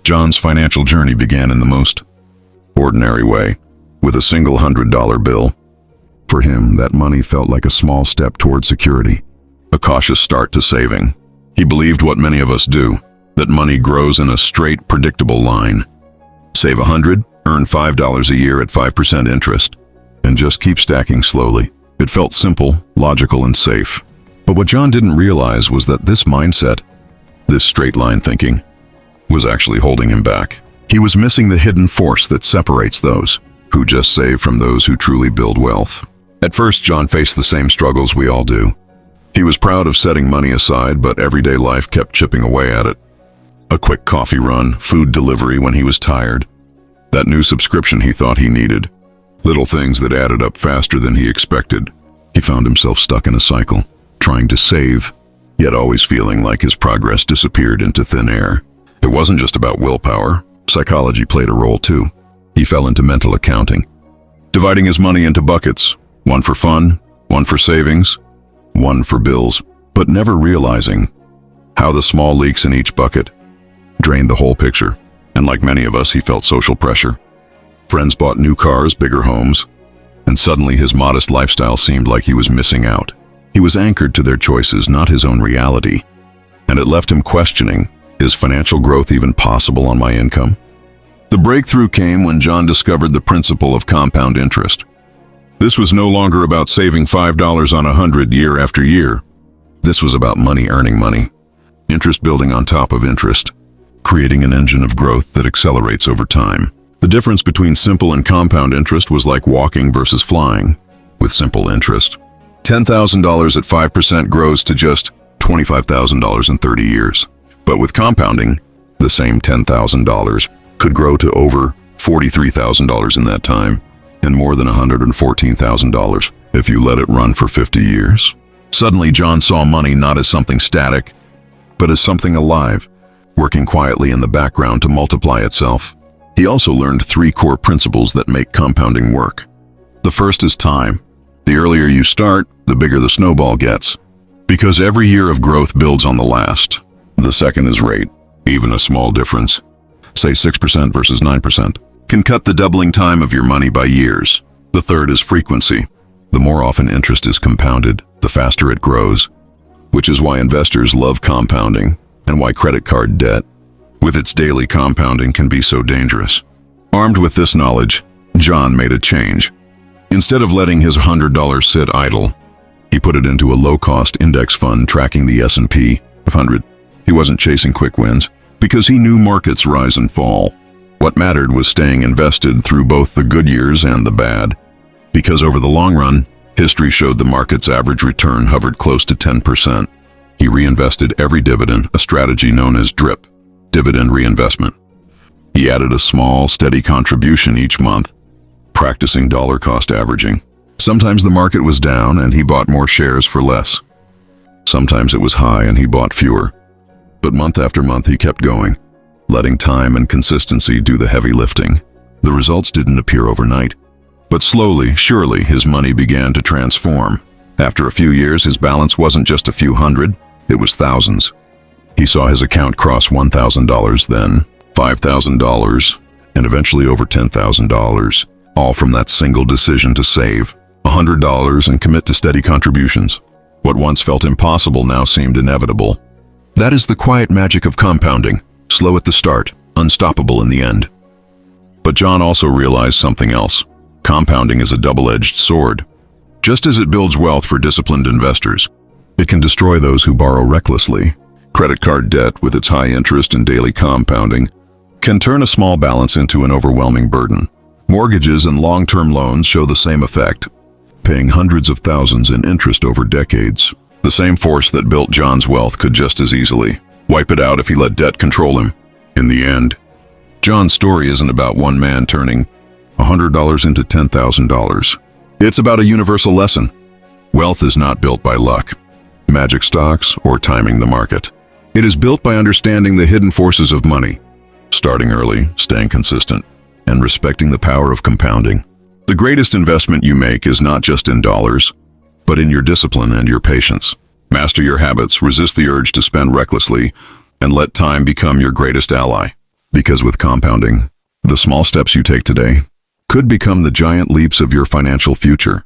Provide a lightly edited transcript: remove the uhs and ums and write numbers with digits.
John's financial journey began in the most ordinary way, with a single $100 bill. For him, that money felt like a small step toward security, a cautious start to saving. He believed what many of us do, that money grows in a straight, predictable line. Save $100, earn $5 a year at 5% interest, and just keep stacking slowly. It felt simple, logical, and safe. But what John didn't realize was that this mindset, this straight-line thinking, was actually holding him back. He was missing the hidden force that separates those who just save from those who truly build wealth. At first, John faced the same struggles we all do. He was proud of setting money aside, but everyday life kept chipping away at it. A quick coffee run, food delivery when he was tired, that new subscription he thought he needed, little things that added up faster than he expected. He found himself stuck in a cycle, trying to save, yet always feeling like his progress disappeared into thin air. It wasn't just about willpower. Psychology played a role too. He fell into mental accounting, dividing his money into buckets, one for fun, one for savings, one for bills, but never realizing how the small leaks in each bucket drained the whole picture. And like many of us, he felt social pressure. Friends bought new cars, bigger homes, and suddenly his modest lifestyle seemed like he was missing out. He was anchored to their choices, not his own reality, and it left him questioning, is financial growth even possible on my income? The breakthrough came when John discovered the principle of compound interest. This was no longer about saving $5 on 100 year after year. This was about money earning money, interest building on top of interest, creating an engine of growth that accelerates over time. The difference between simple and compound interest was like walking versus flying. With simple interest, $10,000 at 5% grows to just $25,000 in 30 years. But with compounding, the same $10,000 could grow to over $43,000 in that time, and more than $114,000 if you let it run for 50 years. Suddenly, John saw money not as something static, but as something alive, working quietly in the background to multiply itself. He also learned 3 core principles that make compounding work. The first is time. The earlier you start, the bigger the snowball gets, because every year of growth builds on the last. The second is rate. Even a small difference, say 6% versus 9%, can cut the doubling time of your money by years. The third is frequency. The more often interest is compounded, the faster it grows, which is why investors love compounding and why credit card debt, with its daily compounding, can be so dangerous. Armed with this knowledge, John made a change. Instead of letting his $100 sit idle, he put it into a low-cost index fund tracking the S&P 500. He wasn't chasing quick wins, because he knew markets rise and fall. What mattered was staying invested through both the good years and the bad, because over the long run, history showed the market's average return hovered close to 10%. He reinvested every dividend, a strategy known as DRIP, dividend reinvestment. He added a small, steady contribution each month, practicing dollar-cost averaging. Sometimes the market was down and he bought more shares for less. Sometimes it was high and he bought fewer. But month after month he kept going, letting time and consistency do the heavy lifting. The results didn't appear overnight, but slowly, surely, his money began to transform. After a few years, his balance wasn't just a few hundred, it was thousands. He saw his account cross $1,000, then $5,000, and eventually over $10,000, all from that single decision to save $100 and commit to steady contributions. What once felt impossible now seemed inevitable. That is the quiet magic of compounding, slow at the start, unstoppable in the end. But John also realized something else. Compounding is a double-edged sword. Just as it builds wealth for disciplined investors, it can destroy those who borrow recklessly. Credit card debt, with its high interest and daily compounding, can turn a small balance into an overwhelming burden. Mortgages and long-term loans show the same effect, paying hundreds of thousands in interest over decades. The same force that built John's wealth could just as easily wipe it out if he let debt control him. In the end, John's story isn't about one man turning $100 into $10,000. It's about a universal lesson. Wealth is not built by luck, magic stocks, or timing the market. It is built by understanding the hidden forces of money, starting early, staying consistent, and respecting the power of compounding. The greatest investment you make is not just in dollars, but in your discipline and your patience. Master your habits, resist the urge to spend recklessly, and let time become your greatest ally. Because with compounding, the small steps you take today could become the giant leaps of your financial future.